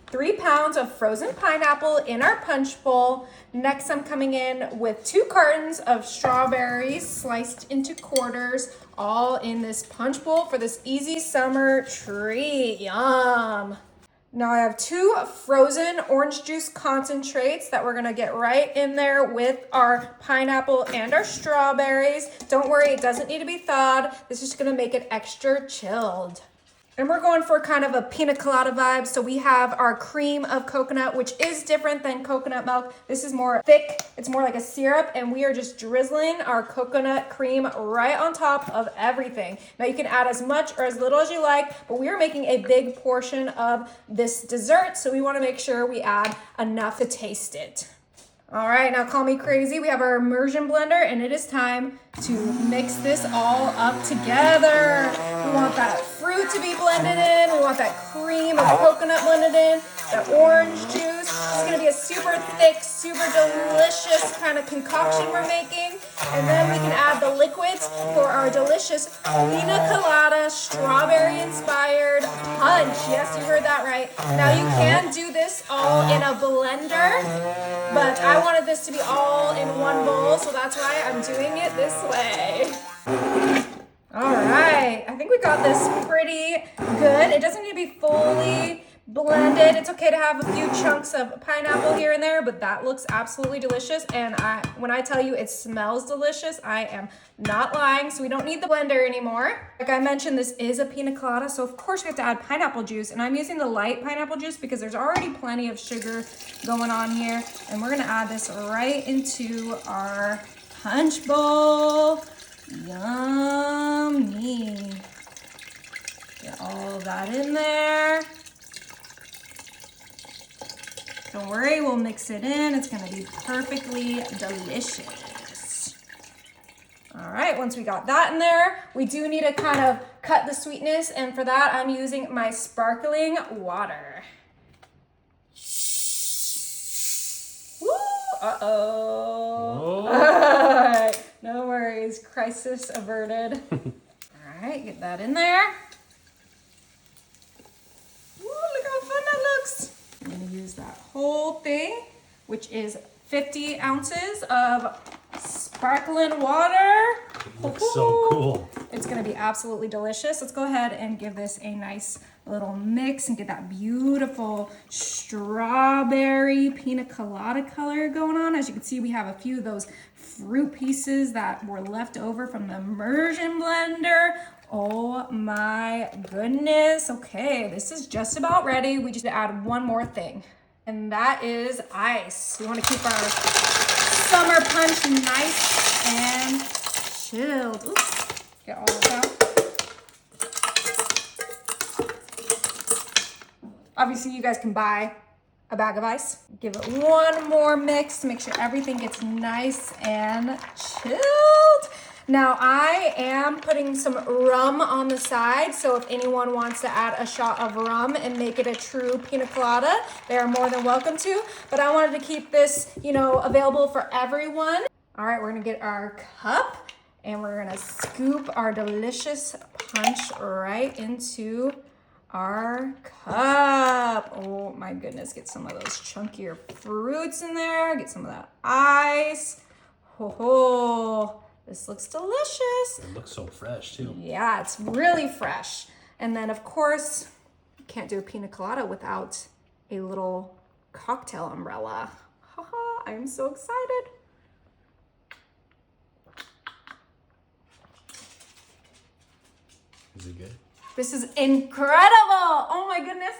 3 pounds of frozen pineapple in our punch bowl. Next, I'm coming in with 2 cartons of strawberries sliced into quarters, all in this punch bowl for this easy summer treat. Yum. Now I have 2 frozen orange juice concentrates that we're gonna get right in there with our pineapple and our strawberries. Don't worry, it doesn't need to be thawed. This is just gonna make it extra chilled. And we're going for kind of a pina colada vibe. So we have our cream of coconut, which is different than coconut milk. This is more thick, it's more like a syrup, and we are just drizzling our coconut cream right on top of everything. Now you can add as much or as little as you like, but we are making a big portion of this dessert, so we wanna make sure we add enough to taste it. All right, now call me crazy. We have our immersion blender, and it is time to mix this all up together. We want that fruit to be blended in. We want that cream of coconut blended in, the orange juice. It's gonna be a super thick, super delicious kind of concoction we're making. And then we can add the liquids for our delicious pina colada, strawberry-inspired punch. Yes, you heard that right. Now you can do this all in a blender, but I wanted this to be all in one bowl, so that's why I'm doing it this way. All right, I think we got this pretty good. It doesn't need to be fully blended. It's okay to have a few chunks of pineapple here and there, but that looks absolutely delicious. And when I tell you it smells delicious, I am not lying. So we don't need the blender anymore. Like I mentioned, this is a pina colada, so of course we have to add pineapple juice. And I'm using the light pineapple juice because there's already plenty of sugar going on here. And we're gonna add this right into our punch bowl. Yummy. Get all of that in there. Don't worry, we'll mix it in. It's gonna be perfectly delicious. All right, once we got that in there, we do need to kind of cut the sweetness, and for that, I'm using my sparkling water. Woo, uh-oh. All right, no worries, crisis averted. All right, get that in there. Woo, look how fun that looks. I'm gonna use that whole thing, which is 50 ounces of sparkling water. It looks so cool. It's gonna be absolutely delicious. Let's go ahead and give this a nice little mix and get that beautiful strawberry pina colada color going on. As you can see, we have a few of those fruit pieces that were left over from the immersion blender. Oh my goodness. Okay, this is just about ready. We just add one more thing, and that is ice. We want to keep our summer punch nice and chilled. Oops, get all of that. Obviously, you guys can buy a bag of ice. Give it one more mix to make sure everything gets nice and chilled. Now I am putting some rum on the side, so if anyone wants to add a shot of rum and make it a true pina colada, they are more than welcome to. But I wanted to keep this, available for everyone. All right, we're gonna get our cup and we're gonna scoop our delicious punch right into our cup. Oh my goodness, get some of those chunkier fruits in there, get some of that ice. Ho ho. This looks delicious. It looks so fresh too. Yeah, it's really fresh. And then of course, you can't do a pina colada without a little cocktail umbrella. Haha, I'm so excited. Is it good? This is incredible. Oh my goodness.